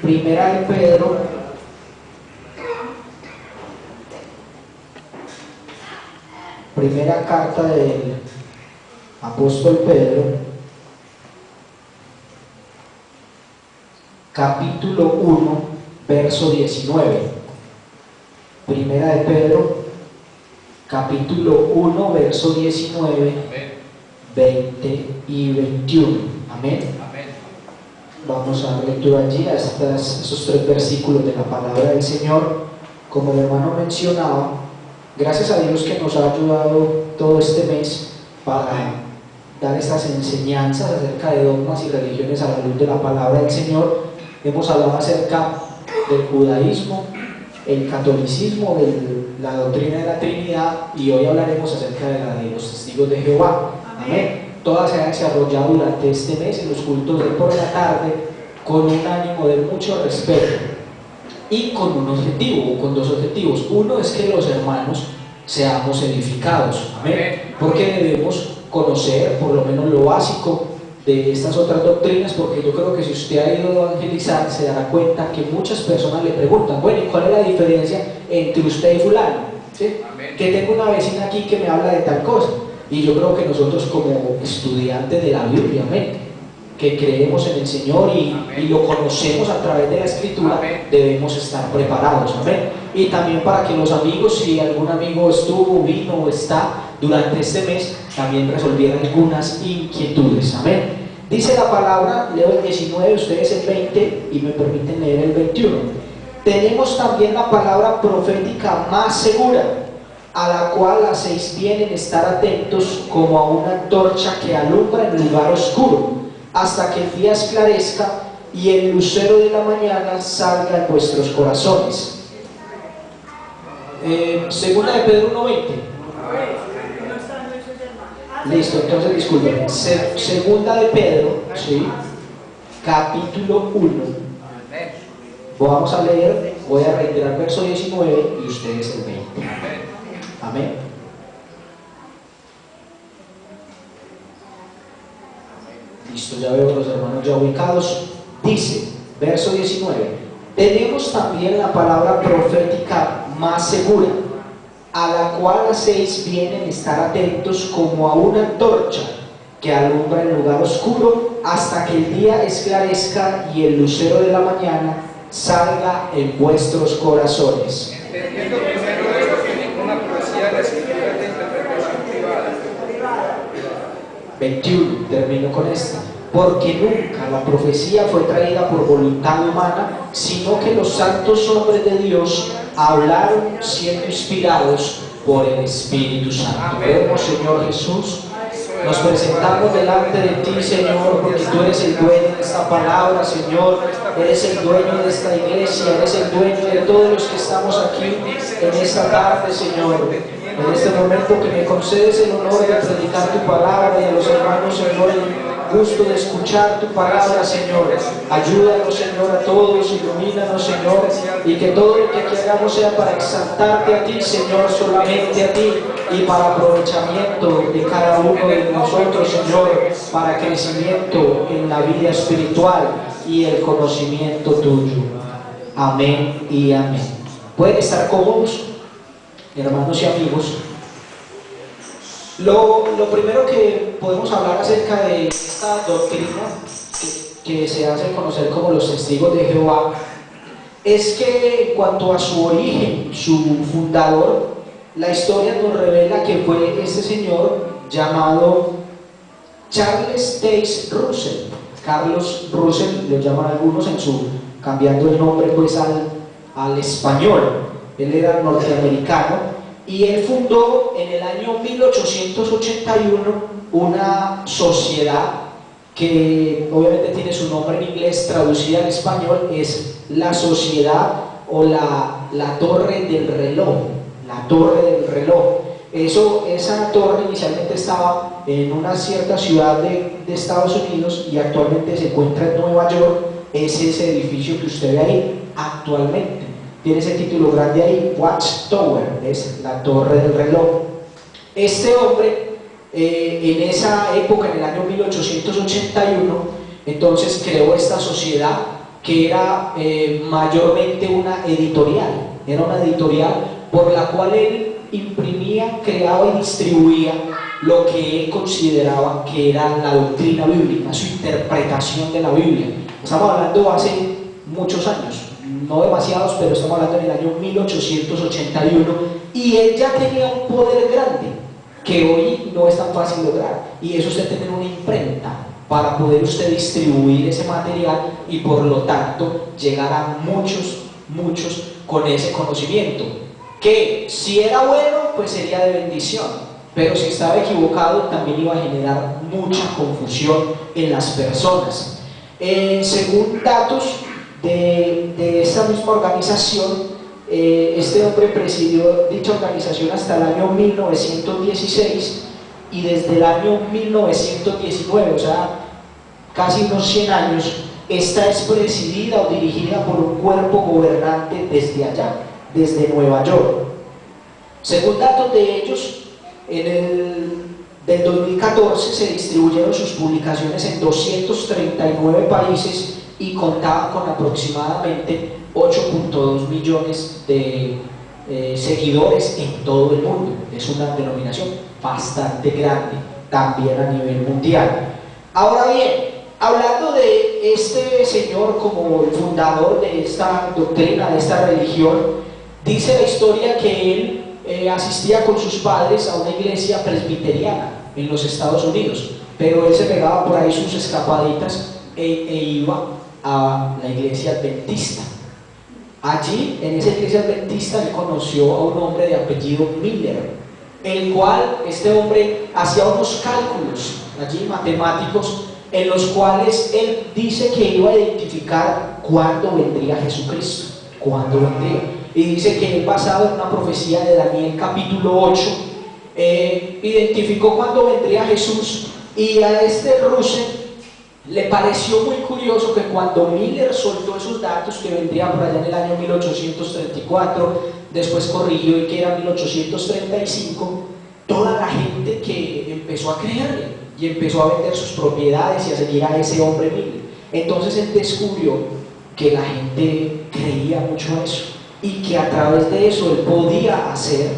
Primera de Pedro, primera carta del apóstol Pedro, capítulo 1, verso 19. Primera de Pedro, capítulo 1, verso 19, 20 y 21. Amén. Vamos a dar lectura allí a esos tres versículos de la palabra del Señor. Como el hermano mencionaba, gracias a Dios que nos ha ayudado todo este mes para dar estas enseñanzas acerca de dogmas y religiones a la luz de la palabra del Señor. Hemos hablado acerca del judaísmo, el catolicismo, la doctrina de la Trinidad, y hoy hablaremos acerca de la de los testigos de Jehová. Amén. Todas se han desarrollado durante este mes en los cultos de por la tarde con un ánimo de mucho respeto y con un objetivo, o con dos objetivos. Uno es que los hermanos seamos edificados. Amén. Porque debemos conocer por lo menos lo básico de estas otras doctrinas, porque yo creo que si usted ha ido a evangelizar se dará cuenta que muchas personas le preguntan, bueno, ¿y cuál es la diferencia entre usted y fulano? ¿Sí? Que tengo una vecina aquí que me habla de tal cosa. Y yo creo que nosotros como estudiantes de la Biblia, amén, que creemos en el Señor y lo conocemos a través de la Escritura, debemos estar preparados, amén. Y también para que los amigos, si algún amigo estuvo, vino o está durante este mes, también resolvieran algunas inquietudes, amén. Dice la palabra, leo el 19, ustedes el 20 y me permiten leer el 21. Tenemos también la palabra profética más segura, a la cual hacéis bien en estar atentos como a una antorcha que alumbra en el lugar oscuro, hasta que el día esclarezca y el lucero de la mañana salga en vuestros corazones. Segunda de Pedro 1:20. Listo, entonces disculpen. Segunda de Pedro, ¿sí? Capítulo 1. Vamos a leer, voy a reiterar el verso 19 y ustedes el 20. Amén. Listo, ya veo los hermanos ya ubicados. Dice, verso 19, tenemos también la palabra profética más segura, a la cual hacéis bien en estar atentos como a una antorcha que alumbra el lugar oscuro hasta que el día esclarezca y el lucero de la mañana salga en vuestros corazones. Entendiendo primero esto, que ninguna profecía de la Escritura es de interpretación privada. 21, termino con esto. Porque nunca la profecía fue traída por voluntad humana, sino que los santos hombres de Dios hablaron siendo inspirados por el Espíritu Santo. Oremos, Señor Jesús. Nos presentamos delante de ti, Señor, porque tú eres el dueño de esta palabra, Señor. Eres el dueño de esta iglesia, eres el dueño de todos los que estamos aquí en esta tarde, Señor. En este momento que me concedes el honor de predicar tu palabra y a los hermanos, Señor, el gusto de escuchar tu palabra, Señor. Ayúdanos, Señor, a todos, ilumínanos, Señor, y que todo lo que hagamos sea para exaltarte a ti, Señor, solamente a ti, y para aprovechamiento de cada uno de nosotros, Señor, para crecimiento en la vida espiritual y el conocimiento tuyo. Amén y amén. Pueden estar cómodos, hermanos y amigos. Lo primero que podemos hablar acerca de esta doctrina que se hace conocer como los testigos de Jehová es que en cuanto a su origen, su fundador, la historia nos revela que fue este señor llamado Charles Taze Russell. Carlos Russell lo llaman algunos cambiando el nombre pues al español. Él era norteamericano y él fundó en el año 1881 una sociedad que obviamente tiene su nombre en inglés, traducida al español es la sociedad o la torre del reloj. La torre del reloj. Esa torre inicialmente estaba en una cierta ciudad de Estados Unidos y actualmente se encuentra en Nueva York. Es ese edificio que usted ve ahí actualmente. Tiene ese título grande ahí, Watchtower, es la torre del reloj. Este hombre, en esa época, en el año 1881, entonces creó esta sociedad que era mayormente una editorial. Era una editorial por la cual él imprimía, creaba y distribuía lo que él consideraba que era la doctrina bíblica, su interpretación de la Biblia. Estamos hablando hace muchos años, no demasiados, pero estamos hablando en el año 1881, y él ya tenía un poder grande que hoy no es tan fácil lograr, y eso es usted tener una imprenta para poder usted distribuir ese material y por lo tanto llegar a muchos con ese conocimiento, que si era bueno pues sería de bendición, pero si estaba equivocado también iba a generar mucha confusión en las personas. Según datos de esta misma organización, este hombre presidió dicha organización hasta el año 1916, y desde el año 1919, o sea, casi unos 100 años, esta es presidida o dirigida por un cuerpo gobernante desde allá, desde Nueva York. Según datos de ellos, del 2014 se distribuyeron sus publicaciones en 239 países y contaban con aproximadamente 8.2 millones de seguidores en todo el mundo. Es una denominación bastante grande, también a nivel mundial. Ahora bien, hablando de este señor como el fundador de esta doctrina, de esta religión, dice la historia que él asistía con sus padres a una iglesia presbiteriana en los Estados Unidos, pero él se pegaba por ahí sus escapaditas e iba a la iglesia adventista. Allí, en esa iglesia adventista, él conoció a un hombre de apellido Miller, el cual este hombre hacía unos cálculos allí matemáticos, en los cuales él dice que iba a identificar cuándo vendría Jesucristo, cuándo vendría, y dice que él, basado en una profecía de Daniel capítulo 8, identificó cuándo vendría Jesús. Y a este Russell le pareció muy curioso que cuando Miller soltó esos datos, que vendría por allá en el año 1834, después corrigió y que era 1835, toda la gente que empezó a creerle y empezó a vender sus propiedades y a seguir a ese hombre Miller. Entonces él descubrió que la gente creía mucho a eso y que a través de eso él podía hacer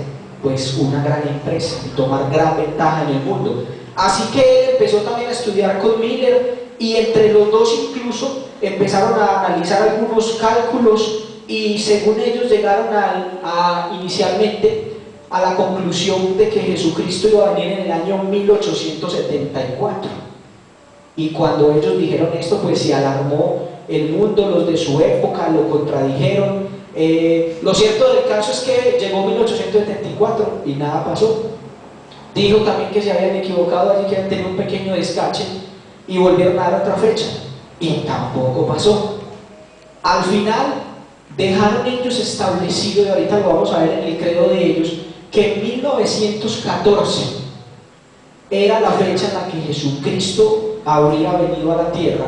pues una gran empresa y tomar gran ventaja en el mundo. Así que él empezó también a estudiar con Miller, y entre los dos incluso empezaron a analizar algunos cálculos, y según ellos llegaron inicialmente a la conclusión de que Jesucristo iba a venir en el año 1874. Y cuando ellos dijeron esto, pues se alarmó el mundo, los de su época lo contradijeron. Lo cierto del caso es que llegó 1874 y nada pasó. Dijo también que se habían equivocado allí, que habían tenido un pequeño descache, y volvieron a dar otra fecha y tampoco pasó. Al final dejaron ellos establecido, y ahorita lo vamos a ver en el credo de ellos, que en 1914 era la fecha en la que Jesucristo habría venido a la tierra,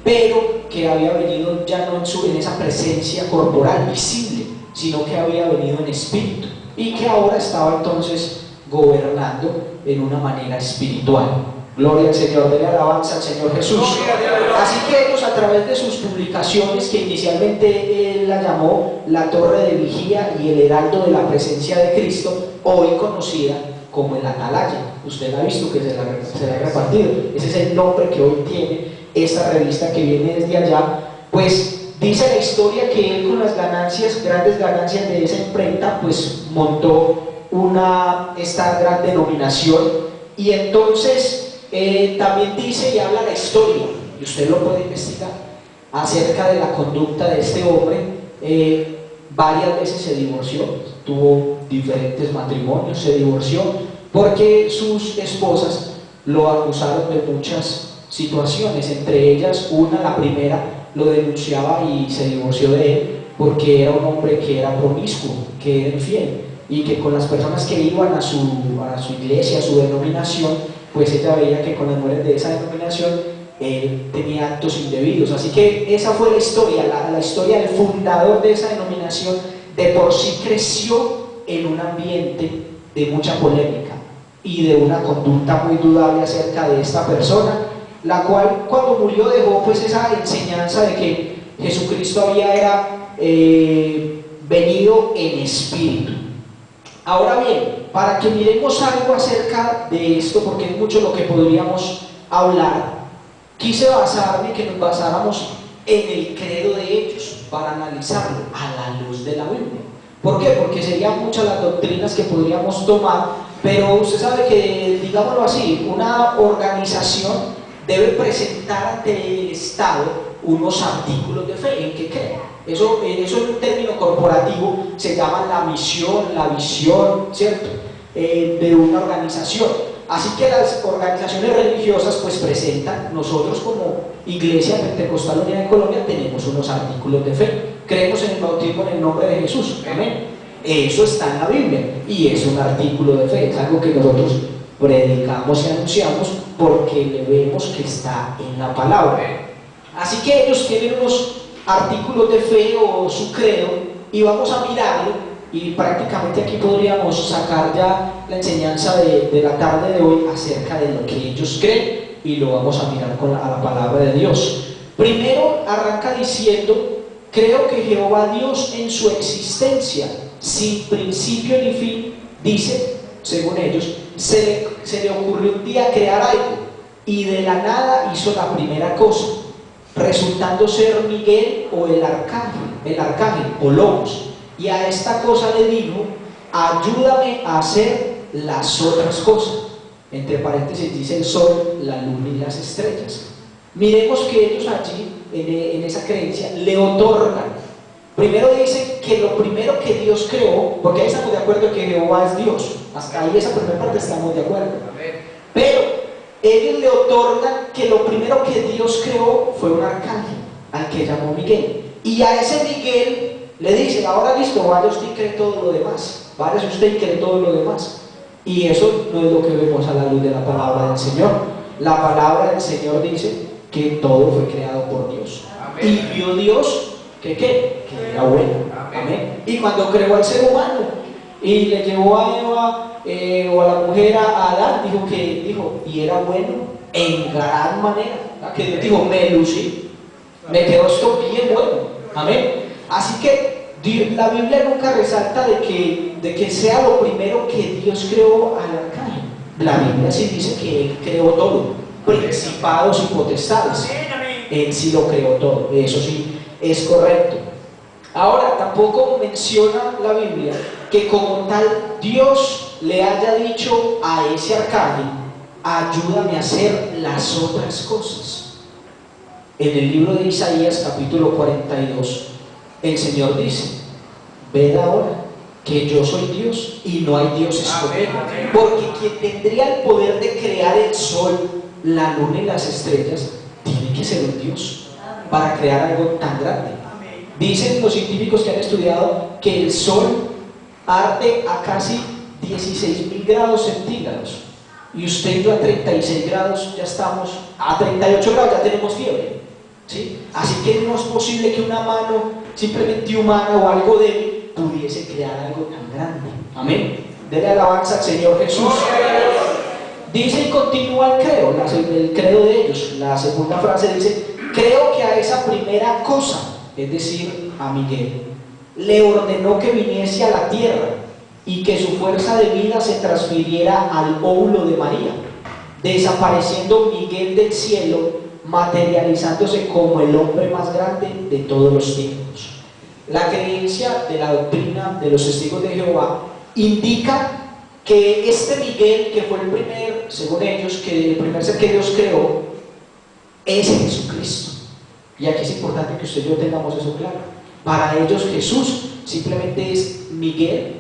pero que había venido ya no en esa presencia corporal visible, sino que había venido en espíritu, y que ahora estaba entonces gobernando en una manera espiritual. Gloria al Señor, denle alabanza al Señor Jesús. Así que ellos, a través de sus publicaciones, que inicialmente él la llamó la Torre de Vigía y el Heraldo de la Presencia de Cristo, hoy conocida como el Atalaya, usted la ha visto que se la ha repartido, ese es el nombre que hoy tiene esta revista que viene desde allá. Pues dice la historia que él, con las ganancias, grandes ganancias de esa imprenta, pues montó esta gran denominación. Y entonces también dice y habla la historia, y usted lo puede investigar, acerca de la conducta de este hombre. Varias veces se divorció, tuvo diferentes matrimonios, se divorció porque sus esposas lo acusaron de muchas situaciones, entre ellas la primera, lo denunciaba y se divorció de él porque era un hombre que era promiscuo, que era infiel, y que con las personas que iban a su iglesia, a su denominación, pues ella veía que con las mujeres de esa denominación él tenía actos indebidos. Así que esa fue la historia, la historia del fundador de esa denominación. De por sí creció en un ambiente de mucha polémica y de una conducta muy dudable acerca de esta persona, la cual cuando murió dejó pues esa enseñanza de que Jesucristo era venido en espíritu. Ahora bien, para que miremos algo acerca de esto, porque es mucho lo que podríamos hablar, quise basarme, que nos basáramos en el credo de ellos para analizarlo a la luz de la Biblia. ¿Por qué? Porque serían muchas las doctrinas que podríamos tomar, pero usted sabe que, digámoslo así, una organización debe presentar ante el Estado unos artículos de fe en que cree. Eso en un término corporativo se llama la misión, la visión, ¿cierto? De una organización. Así que las organizaciones religiosas pues presentan, nosotros como Iglesia Pentecostal Unida de Colombia tenemos unos artículos de fe. Creemos en el bautismo en el nombre de Jesús, amén. Eso está en la Biblia y es un artículo de fe, es algo que nosotros predicamos y anunciamos porque le vemos que está en la palabra. Así que ellos tienen unos artículos de fe o su credo y vamos a mirarlo, y prácticamente aquí podríamos sacar ya la enseñanza de la tarde de hoy acerca de lo que ellos creen, y lo vamos a mirar a la palabra de Dios. Primero arranca diciendo: creo que Jehová Dios en su existencia, sin principio ni fin, dice, según ellos, se le ocurrió un día crear algo y de la nada hizo la primera cosa, resultando ser Miguel o el arcángel o Logos, y a esta cosa le dijo: ayúdame a hacer las otras cosas. Entre paréntesis dice el sol, la luna y las estrellas. Miremos que ellos allí, en esa creencia, le otorgan. Primero dicen que lo primero que Dios creó, porque ahí estamos de acuerdo que Jehová es Dios, hasta ahí esa primera parte estamos de acuerdo, pero ellos le otorgan que lo primero que Dios creó fue un arcángel, al que llamó Miguel, y a ese Miguel le dice: ahora listo, vaya usted y cree todo lo demás, vaya usted y cree todo lo demás. Y eso no es lo que vemos a la luz de la palabra del Señor. La palabra del Señor dice que todo fue creado por Dios. Amén. Y vio Dios que era bueno. Amén. Y cuando creó al ser humano y le llevó a Eva o a la mujer a Adán, dijo, y era bueno en gran manera. Que Dios dijo: me lucí, me quedó esto bien bueno. Amén. Así que la Biblia nunca resalta de que sea lo primero que Dios creó al arcángel. La Biblia sí dice que Él creó todo, principados y potestades. Él sí lo creó todo, eso sí es correcto. Ahora, tampoco menciona la Biblia que como tal Dios le haya dicho a ese arcángel: ayúdame a hacer las otras cosas. En el libro de Isaías capítulo 42, el Señor dice: ved ahora que yo soy Dios y no hay dioses conmigo. Porque quien tendría el poder de crear el sol, la luna y las estrellas, tiene que ser un Dios para crear algo tan grande. Dicen los científicos que han estudiado que el sol arde a casi 16.000 grados centígrados, y usted y yo a 36 grados ya estamos, a 38 grados ya tenemos fiebre, ¿sí? Así que no es posible que una mano simplemente humana o algo débil pudiese crear algo tan grande. Amén. Dele alabanza al Señor Jesús. Dice y continúa el credo de ellos. La segunda frase dice: creo que a esa primera cosa, es decir, a Miguel, le ordenó que viniese a la tierra y que su fuerza de vida se transfiriera al óvulo de María, desapareciendo Miguel del cielo, materializándose como el hombre más grande de todos los tiempos. La creencia de la doctrina de los testigos de Jehová indica que este Miguel, que fue el primer, según ellos, que el primer ser que Dios creó, es Jesucristo. Y aquí es importante que usted y yo tengamos eso claro. Para ellos Jesús simplemente es Miguel,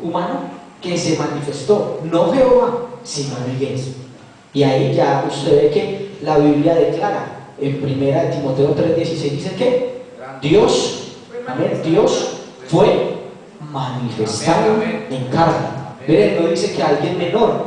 humano, que se manifestó, no Jehová, sino Miguel. Y ahí ya usted ve que la Biblia declara en 1 Timoteo 3:16, dice que Dios, amén, Dios fue manifestado en carne. Miren, no dice que alguien menor,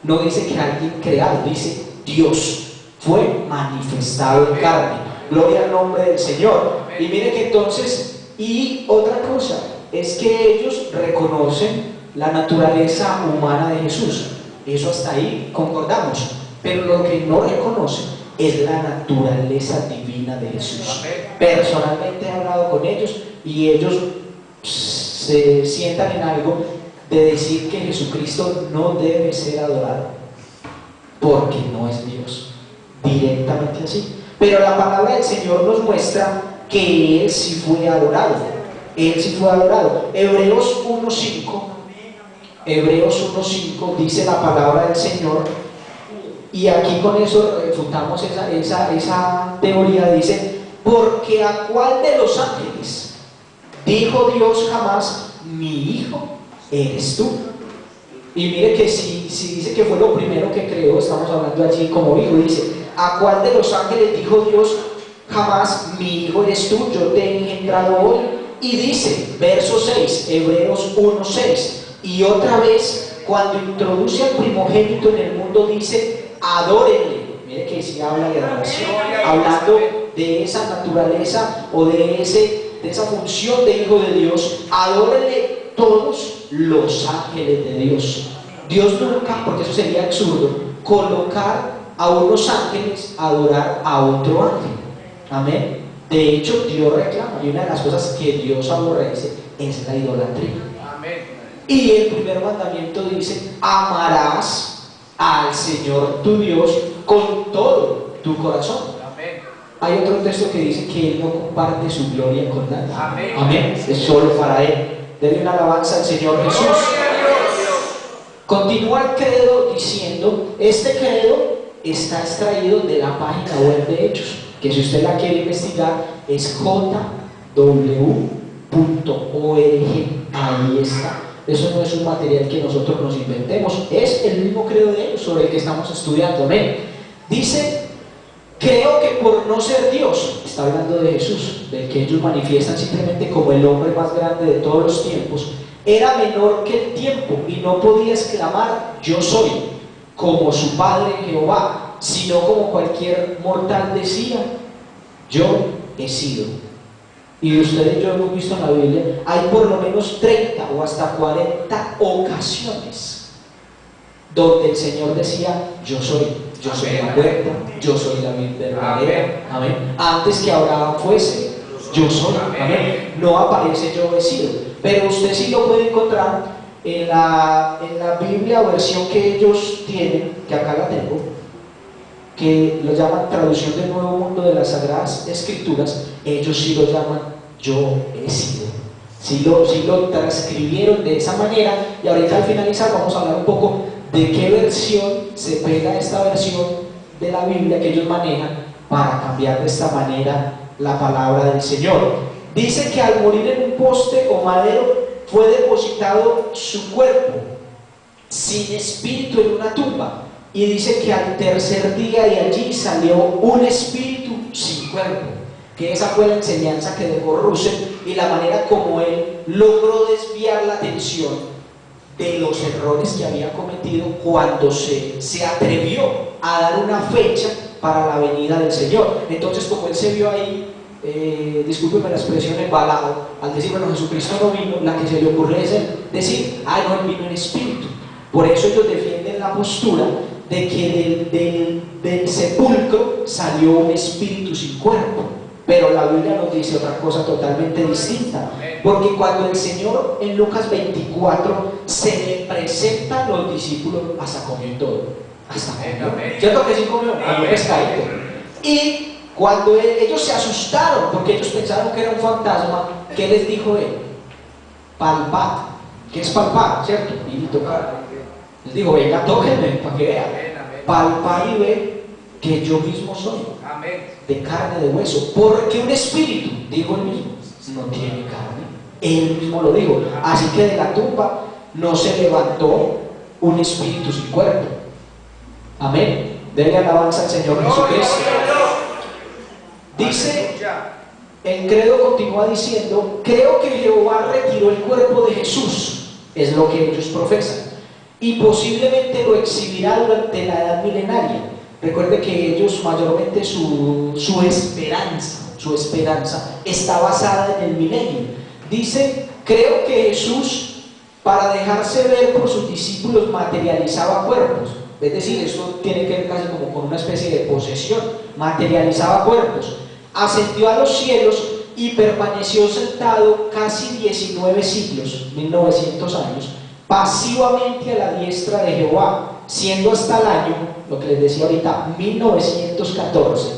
no dice que alguien creado, dice Dios fue manifestado en carne. Gloria al nombre del Señor. Y miren que entonces, y otra cosa es que ellos reconocen la naturaleza humana de Jesús. Eso hasta ahí concordamos. Pero lo que no reconocen es la naturaleza divina divina de Jesús. Personalmente he hablado con ellos y ellos se sientan en algo de decir que Jesucristo no debe ser adorado porque no es Dios, directamente así. Pero la palabra del Señor nos muestra que Él sí fue adorado. Él sí fue adorado. Hebreos 1.5 dice la palabra del Señor, y aquí con eso refutamos esa teoría. Dice: porque a cuál de los ángeles dijo Dios jamás, mi hijo eres tú. Y mire que si dice que fue lo primero que creó, estamos hablando allí como hijo. Dice: ¿a cuál de los ángeles dijo Dios jamás, mi hijo eres tú, yo te he engendrado hoy? Y dice, verso 6, Hebreos 1:6, y otra vez, cuando introduce al primogénito en el mundo, dice: adórenle. Mire que si habla de adoración, hablando de esa naturaleza o de esa función de hijo de Dios. Adórenle todos los ángeles de Dios. Dios nunca, porque eso sería absurdo, colocar a unos ángeles a adorar a otro ángel. Amén. De hecho, Dios reclama, y una de las cosas que Dios aborrece es la idolatría. Amén. Y el primer mandamiento dice: amarás al Señor tu Dios con todo tu corazón. Amén. Hay otro texto que dice que Él no comparte su gloria con nadie. Amén. Amén. Es solo para Él. Denle una alabanza al Señor Jesús. Continúa el credo diciendo: este credo está extraído de la página web de Hechos, que si usted la quiere investigar es jw.org. Ahí está. Eso no es un material que nosotros nos inventemos, es el mismo credo de ellos sobre el que estamos estudiando. Amén. Dice: creo que por no ser Dios, está hablando de Jesús, del que ellos manifiestan simplemente como el hombre más grande de todos los tiempos, era menor que el tiempo y no podía exclamar yo soy, como su padre Jehová, sino como cualquier mortal decía, yo he sido. Y ustedes y yo hemos visto en la Biblia, hay por lo menos 30 o hasta 40 ocasiones donde el Señor decía yo soy la puerta, yo soy la vid verdadera. Amén. Antes que Abraham fuese, yo soy. Amén. No aparece yo he sido, pero usted sí lo puede encontrar en la Biblia, versión que ellos tienen, que acá la tengo, que lo llaman traducción del Nuevo Mundo de las Sagradas Escrituras. Ellos sí lo llaman yo he sido. Sí lo transcribieron de esa manera. Y ahorita al finalizar vamos a hablar un poco de qué versión se pega a esta versión de la Biblia que ellos manejan para cambiar de esta manera la palabra del Señor. Dice que al morir en un poste o madero fue depositado su cuerpo sin espíritu en una tumba, y dice que al tercer día de allí salió un espíritu sin cuerpo, que esa fue la enseñanza que dejó Russell y la manera como él logró desviar la atención de los errores que había cometido cuando se atrevió a dar una fecha para la venida del Señor. Entonces, como él se vio ahí, discúlpeme la expresión, embalado, al decir, bueno, Jesucristo no vino, la que se le ocurre es decir, no, él vino en espíritu. Por eso ellos defienden la postura de que del sepulcro salió un espíritu sin cuerpo. Pero la Biblia nos dice otra cosa totalmente distinta, porque cuando el Señor en Lucas 24 se le presenta a los discípulos, hasta comió todo, hasta comió, ¿cierto que sí comió? Comió pescadito. Y cuando ellos se asustaron, porque ellos pensaron que era un fantasma, ¿qué les dijo él? Palpad. ¿Qué es palpar? ¿Cierto? Y tocar. Les dijo, venga, tóquenme para que vean. Palpar y ve que yo mismo soy, de carne, de hueso, porque un espíritu, dijo él mismo, no tiene carne. Él mismo lo dijo. Así que de la tumba no se levantó un espíritu sin cuerpo. Amén. Denle alabanza al Señor Jesucristo. Dice, el credo continúa diciendo, creo que Jehová retiró el cuerpo de Jesús, es lo que ellos profesan, y posiblemente lo exhibirá durante la edad milenaria. Recuerde que ellos mayormente su esperanza está basada en el milenio. Dice, creo que Jesús, para dejarse ver por sus discípulos, materializaba cuerpos. Es decir, esto tiene que ver casi como con una especie de posesión. Materializaba cuerpos. ascendió a los cielos y permaneció sentado casi 19 siglos, 1900 años, pasivamente a la diestra de Jehová, siendo hasta el año, lo que les decía ahorita, 1914,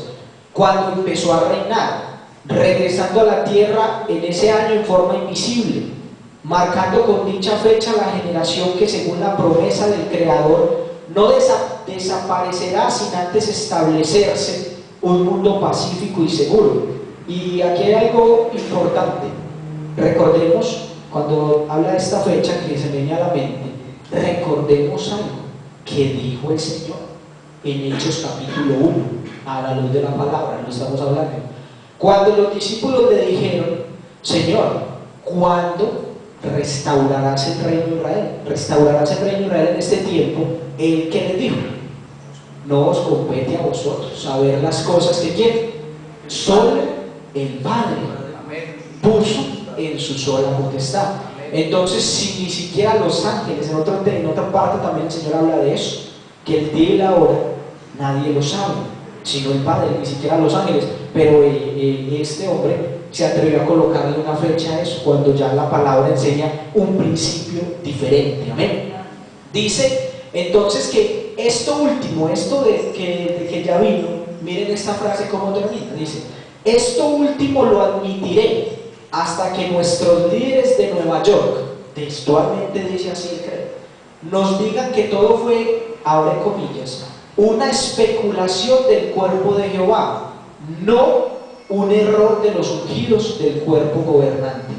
cuando empezó a reinar, regresando a la tierra en ese año en forma invisible, marcando con dicha fecha la generación que según la promesa del Creador no desaparecerá sin antes establecerse un mundo pacífico y seguro. Y aquí hay algo importante. Recordemos, cuando habla de esta fecha que se viene a la mente, recordemos algo que dijo el Señor en Hechos capítulo 1, a la luz de la palabra, lo estamos hablando. Cuando los discípulos le dijeron: Señor, ¿cuándo restaurarás el reino de Israel? ¿Restaurarás el reino de Israel en este tiempo? Él que les dijo: no os compete a vosotros saber las cosas que quieren, solo el Padre puso en su sola potestad. Entonces, si ni siquiera los ángeles, en otra parte también el Señor habla de eso, que el día y la hora nadie lo sabe, sino el Padre, ni siquiera los ángeles. Pero este hombre se atrevió a colocarle una fecha a eso, cuando ya la palabra enseña un principio diferente. Amén. Dice entonces que esto último, esto de que ya vino, miren esta frase cómo termina, dice: esto último lo admitiré hasta que nuestros líderes de Nueva York, textualmente dice así el credo, nos digan que todo fue, abre comillas, una especulación del cuerpo de Jehová, no un error de los ungidos del cuerpo gobernante.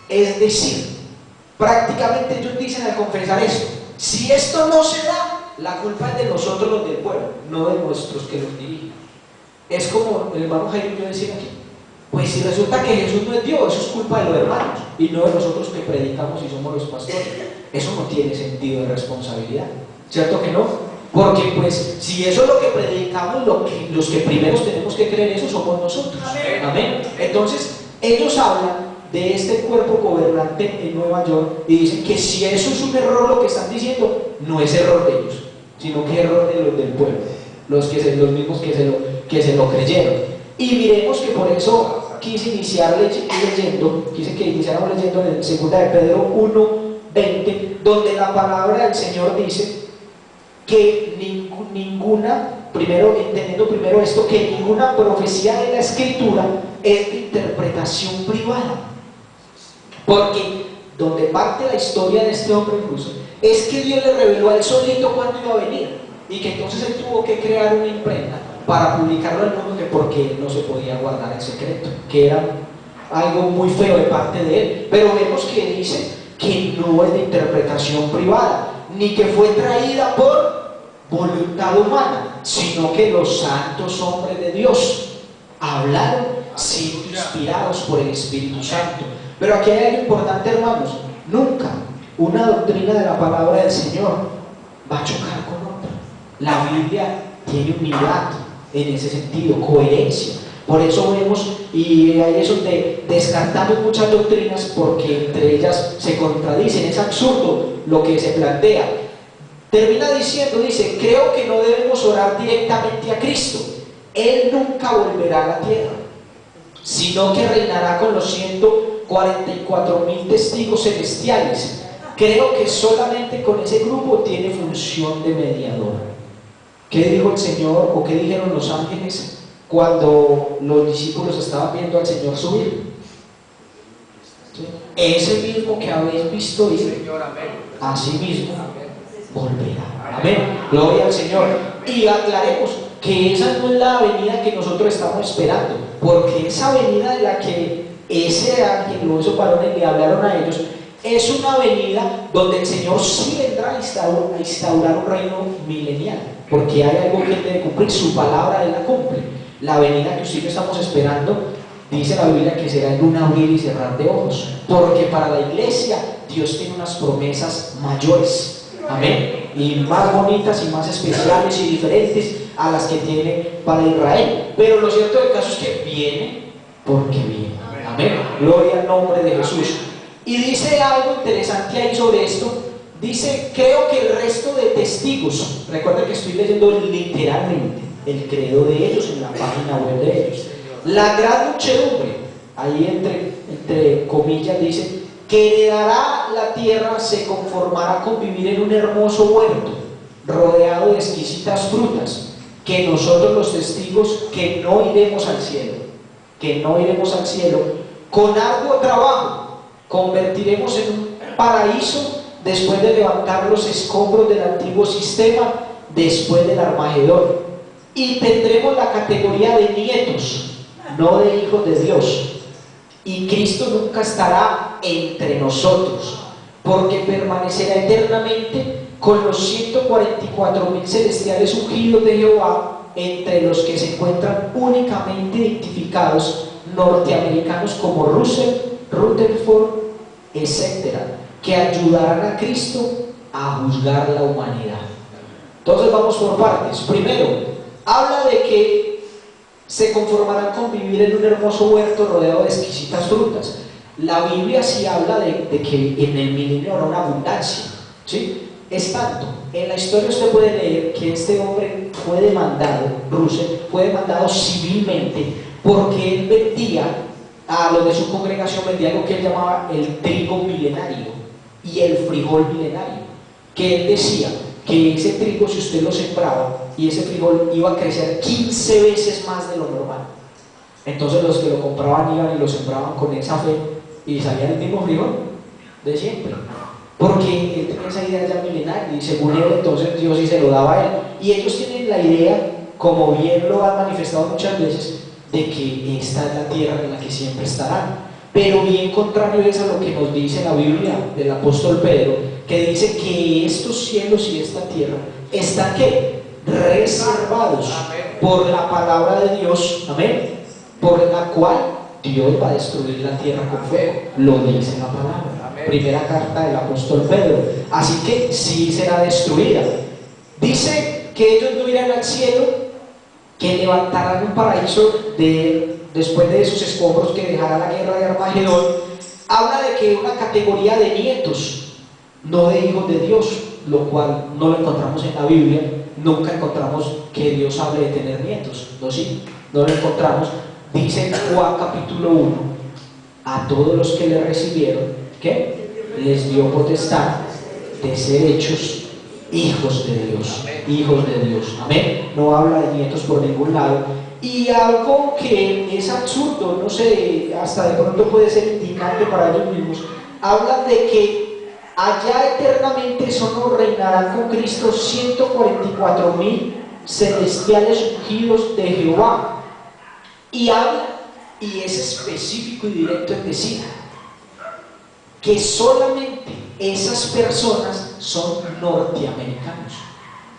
Es decir, prácticamente ellos dicen al confesar esto: si esto no se da, la culpa es de nosotros los del pueblo, no de nuestros que los dirigen. Es como el hermano Jairo y yo decía aquí: pues si resulta que Jesús no es Dios, eso es culpa de los hermanos y no de nosotros que predicamos y somos los pastores. Eso no tiene sentido de responsabilidad, ¿cierto que no? Porque pues si eso es lo que predicamos, los que primeros tenemos que creer eso somos nosotros. Amén. Entonces ellos hablan de este cuerpo gobernante en Nueva York y dicen que si eso es un error lo que están diciendo, no es error de ellos, sino que es error de los del pueblo, los mismos que se lo creyeron. Y miremos que por eso quise que iniciáramos leyendo en 2 de Pedro 1:20, donde la palabra del Señor dice que entendiendo primero esto, que ninguna profecía de la Escritura es de interpretación privada. Porque donde parte la historia de este hombre incluso es que Dios le reveló a él solito cuándo iba a venir, y que entonces él tuvo que crear una imprenta para publicarlo al mundo, que porque él no se podía guardar en secreto, que era algo muy feo de parte de él. Pero vemos que dice que no es de interpretación privada, ni que fue traída por voluntad humana, sino que los santos hombres de Dios hablaron siendo inspirados por el Espíritu Santo. Pero aquí hay algo importante, hermanos: nunca una doctrina de la palabra del Señor va a chocar con otra. La Biblia tiene unidad en ese sentido, coherencia. Por eso vemos, y hay eso de descartamos muchas doctrinas porque entre ellas se contradicen. Es absurdo lo que se plantea. Termina diciendo, dice: creo que no debemos orar directamente a Cristo. Él nunca volverá a la tierra, sino que reinará con los 144,000 testigos celestiales. Creo que solamente con ese grupo tiene función de mediador. ¿Qué dijo el Señor o qué dijeron los ángeles cuando los discípulos estaban viendo al Señor subir? ¿Sí? Ese mismo que habéis visto ir, así mismo volverá. Amén. Gloria al Señor. Y aclaremos que esa no es la venida que nosotros estamos esperando, porque esa venida de la que ese ángel o esos varones le hablaron a ellos es una venida donde el Señor sí vendrá a instaurar un reino milenial, porque hay algo que él debe cumplir, su palabra él la cumple. La venida que usted y yo estamos esperando, dice la Biblia que será en un abrir y cerrar de ojos, porque para la iglesia Dios tiene unas promesas mayores, amén, y más bonitas y más especiales y diferentes a las que tiene para Israel. Pero lo cierto del caso es que viene porque viene, amén, gloria al nombre de Jesús. Y dice algo interesante ahí sobre esto. Dice: creo que el resto de testigos, recuerda que estoy leyendo literalmente el credo de ellos en la página web de ellos, La gran muchedumbre, ahí entre comillas dice, que heredará la tierra se conformará con vivir en un hermoso huerto, rodeado de exquisitas frutas, que nosotros los testigos que no iremos al cielo, con arduo trabajo, convertiremos en un paraíso después de levantar los escombros del antiguo sistema, después del Armagedón, y tendremos la categoría de nietos, no de hijos de Dios, y Cristo nunca estará entre nosotros, porque permanecerá eternamente con los 144.000 celestiales ungidos de Jehová, entre los que se encuentran únicamente identificados norteamericanos como Russell, Rutherford, etc., que ayudarán a Cristo a juzgar la humanidad. Entonces vamos por partes. Primero, habla de que se conformarán con vivir en un hermoso huerto rodeado de exquisitas frutas. La Biblia sí habla de que en el milenio habrá una abundancia, ¿sí? Es tanto, en la historia usted puede leer que este hombre fue demandado, Russell, fue demandado civilmente porque él vendía, a los de su congregación vendía lo que él llamaba el trigo milenario y el frijol milenario, que él decía que ese trigo, si usted lo sembraba, y ese frijol iba a crecer 15 veces más de lo normal. Entonces los que lo compraban iban y lo sembraban con esa fe y salía el mismo frijol de siempre, porque él tenía esa idea ya milenaria y según él entonces Dios sí se lo daba a él. Y ellos tienen la idea, como bien lo han manifestado muchas veces, de que esta es la tierra en la que siempre estarán, pero bien contrario es a lo que nos dice la Biblia del apóstol Pedro, que dice que estos cielos y esta tierra están ¿qué? Reservados por la palabra de Dios, amén, por la cual Dios va a destruir la tierra con fuego, lo dice la palabra. Primera carta del apóstol Pedro. Así que sí será destruida. Dice que ellos no irán al cielo, que levantarán un paraíso después de esos escombros que dejará la guerra de Armagedón. Habla de que una categoría de nietos, no de hijos de Dios, lo cual no lo encontramos en la Biblia. Nunca encontramos que Dios hable de tener nietos, ¿no? Sí, no lo encontramos. Dice Juan capítulo 1, a todos los que le recibieron, ¿qué? Les dio potestad de ser hechos hijos de Dios, hijos de Dios, amén. No habla de nietos por ningún lado. Y algo que es absurdo, no sé, hasta de pronto puede ser indignante para ellos mismos, hablan de que allá eternamente solo reinarán con Cristo 144.000 celestiales ungidos de Jehová. Y habla, y es específico y directo en decir que solamente esas personas son norteamericanos.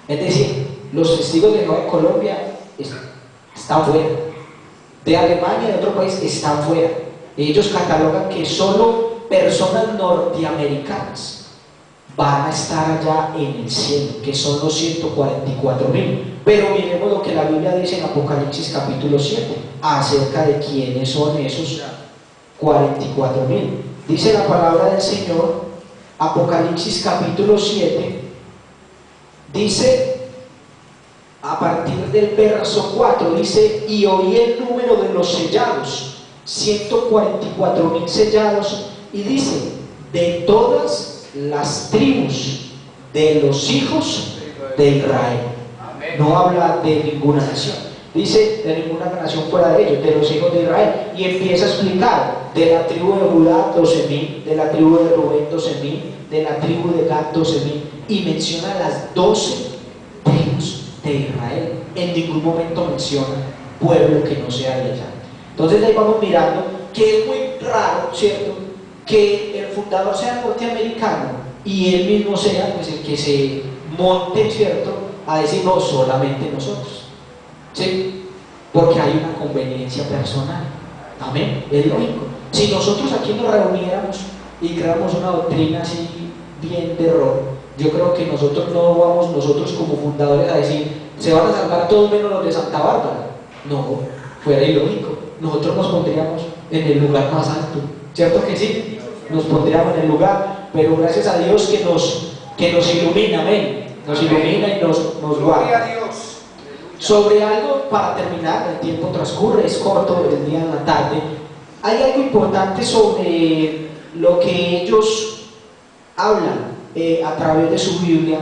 Es decir, los testigos de Jehová en Colombia están fuera, de Alemania, de otro país, están fuera. Ellos catalogan que solo personas norteamericanas van a estar allá en el cielo, que son los 144.000. Pero miremos lo que la Biblia dice en Apocalipsis capítulo 7 acerca de quiénes son esos 44.000. Dice la palabra del Señor, Apocalipsis capítulo 7, dice a partir del verso 4, dice: y oí el número de los sellados, 144.000 sellados, y dice: de todas las tribus de los hijos de Israel. No habla de ninguna nación, dice de ninguna nación fuera de ellos, de los hijos de Israel, y empieza a explicar: de la tribu de Judá 12.000, de la tribu de Rubén 12.000, de la tribu de Gad 12.000, y menciona las 12 tribus de Israel. En ningún momento menciona pueblo que no sea de allá. Entonces ahí vamos mirando que es muy raro, ¿cierto?, que el fundador sea norteamericano y él mismo sea pues el que se monte, ¿cierto?, a decir no, solamente nosotros, ¿sí? Porque hay una conveniencia personal. Amén, es lógico. Si nosotros aquí nos reuniéramos y creamos una doctrina así bien de error, yo creo que nosotros no vamos, nosotros como fundadores, a decir se van a salvar todos menos los de Santa Bárbara. No, fuera ilógico. Nosotros nos pondríamos en el lugar más alto, ¿cierto que sí? Nos pondríamos en el lugar, pero gracias a Dios que nos ilumina, amén. Nos ilumina y nos guarda. sobre algo, para terminar, el tiempo transcurre, es corto el día en la tarde. Hay algo importante sobre lo que ellos hablan a través de su Biblia,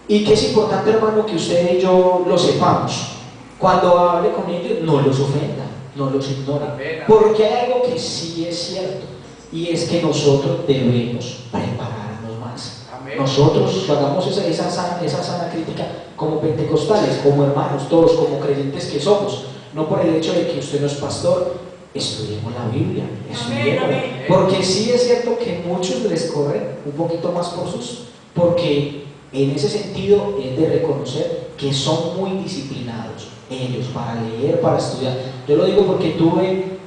y que es importante, hermano, que usted y yo lo sepamos. Cuando hable con ellos, no los ofenda, no los ignore, porque hay algo que sí es cierto, y es que nosotros debemos prepararnos más. Nosotros hagamos esa sana crítica como pentecostales, como hermanos, todos como creyentes que somos, no por el hecho de que usted no es pastor. Estudiemos la Biblia, estudiémosla, porque sí es cierto que muchos les corren un poquito más por sus, porque en ese sentido es de reconocer que son muy disciplinados ellos para leer, para estudiar. Yo lo digo porque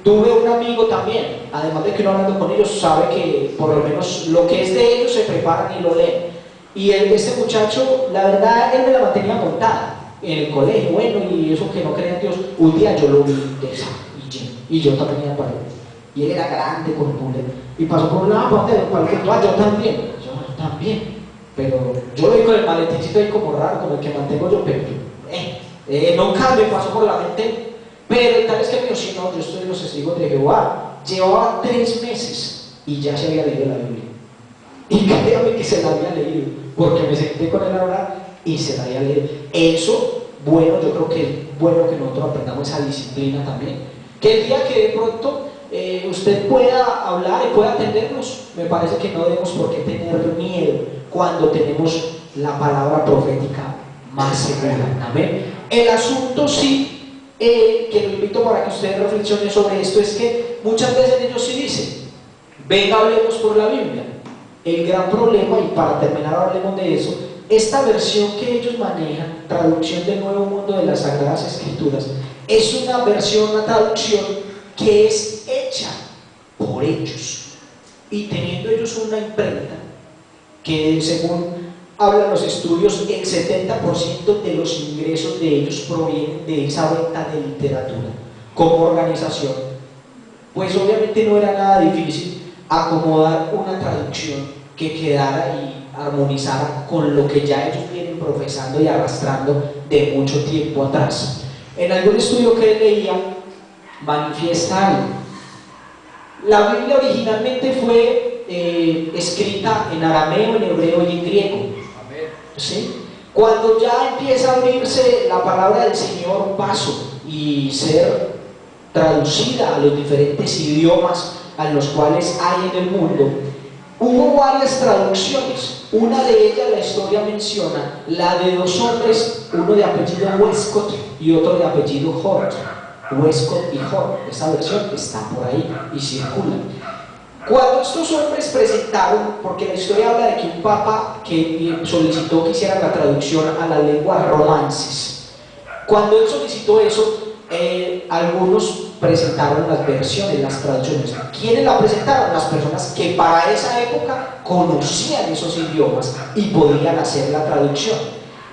tuve un amigo también, además de que uno hablando con ellos sabe que por lo menos lo que es de ellos se preparan y lo leen. Y este muchacho, la verdad, él me la mantenía montada en el colegio, bueno, y eso que no creía en Dios. Un día yo lo vi y yo también iba para él. Y él era grande, con pule, y pasó por un lado, para el otro, yo también. Pero yo lo vi con el maletincito ahí como raro, como el que mantengo yo, pero nunca me pasó por la mente. Pero tal vez que me dijo, sí, no, yo estoy en los testigos de Jehová. Llevaba 3 meses y ya se había leído la Biblia. Y créame que se la había leído, porque me senté con él a hablar y se la había leído. Eso, bueno, yo creo que es bueno que nosotros aprendamos esa disciplina también. Que el día que de pronto usted pueda hablar y pueda atendernos, me parece que no debemos por qué tener miedo cuando tenemos la palabra profética más segura. Amén. El asunto sí, que lo invito para que ustedes reflexionen sobre esto, es que muchas veces ellos sí dicen, venga, hablemos por la Biblia. El gran problema, y para terminar hablemos de eso, esta versión que ellos manejan, traducción del Nuevo Mundo de las Sagradas Escrituras, es una versión, una traducción que es hecha por ellos, y teniendo ellos una imprenta que, según hablan los estudios, el 70% de los ingresos de ellos provienen de esa venta de literatura. Como organización, pues obviamente no era nada difícil acomodar una traducción que quedara y armonizara con lo que ya ellos vienen profesando y arrastrando de mucho tiempo atrás. En algún estudio que leía, manifiesta algo. La Biblia originalmente fue escrita en arameo, en hebreo y en griego. ¿Sí? Cuando ya empieza a abrirse la palabra del Señor paso y ser traducida a los diferentes idiomas a los cuales hay en el mundo, hubo varias traducciones. Una de ellas, la historia menciona la de 2 hombres, uno de apellido Westcott y otro de apellido Hort. Westcott y Hort, esa versión está por ahí y circula. Cuando estos hombres presentaron, porque la historia habla de que un papa que solicitó que hicieran la traducción a la lengua romances, cuando él solicitó eso, algunos presentaron las versiones, las traducciones. ¿Quiénes la presentaron? Las personas que para esa época conocían esos idiomas y podían hacer la traducción.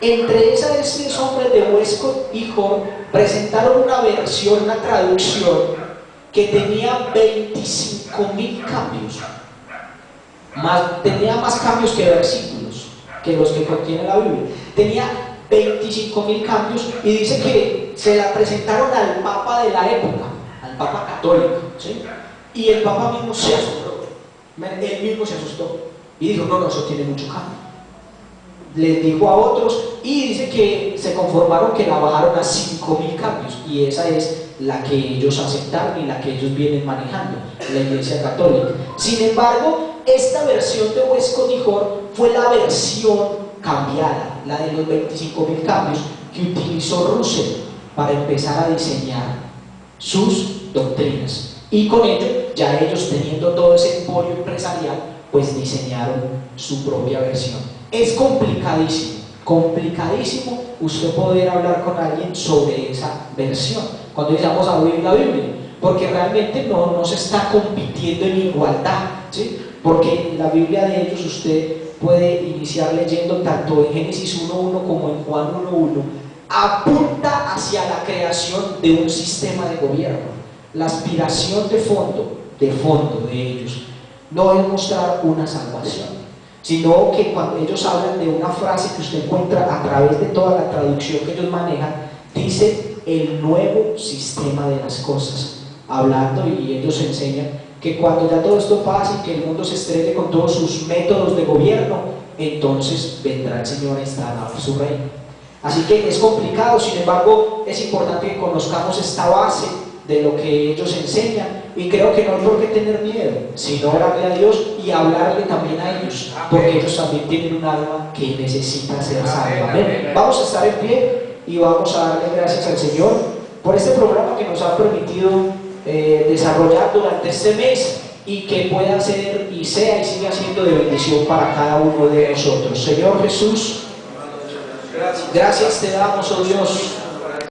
Entre estos hombres de Westcott y Hort presentaron una versión, una traducción que tenía 25.000 cambios, tenía más cambios que versículos, que los que contiene la Biblia. Tenía 25.000 cambios, y dice que se la presentaron al Papa de la época, al Papa católico, ¿sí? Y el Papa mismo se asombró, él mismo se asustó y dijo, no, eso tiene mucho cambio. Les dijo a otros, y dice que se conformaron, que la bajaron a 5.000 cambios, y esa es la que ellos aceptaron y la que ellos vienen manejando, la Iglesia Católica. Sin embargo, esta versión de Westcott y Hort fue la versión cambiada, la de los 25.000 cambios que utilizó Russell para empezar a diseñar sus doctrinas, y con ello, ya ellos teniendo todo ese emporio empresarial, pues diseñaron su propia versión. Es complicadísimo, complicadísimo usted poder hablar con alguien sobre esa versión cuando digamos a abrir la Biblia, porque realmente no se está compitiendo en igualdad, ¿sí? Porque en la Biblia de ellos usted puede iniciar leyendo tanto en Génesis 1.1 como en Juan 1.1, apunta hacia la creación de un sistema de gobierno. La aspiración de fondo de ellos no es mostrar una salvación, sino que cuando ellos hablan de una frase que usted encuentra a través de toda la traducción que ellos manejan, dice el nuevo sistema de las cosas, hablando, y ellos enseñan que cuando ya todo esto pase y que el mundo se estrelle con todos sus métodos de gobierno, entonces vendrá el Señor a instaurar su reino. Así que es complicado, sin embargo es importante que conozcamos esta base de lo que ellos enseñan, y creo que no hay por qué tener miedo, sino orarle a Dios y hablarle también a ellos, porque ellos también tienen un alma que necesita ser salva. Amén. Vamos a estar en pie y vamos a darle gracias al Señor por este programa que nos ha permitido desarrollar durante este mes, y que pueda ser y sea y siga siendo de bendición para cada uno de nosotros. Señor Jesús, gracias te damos, oh Dios,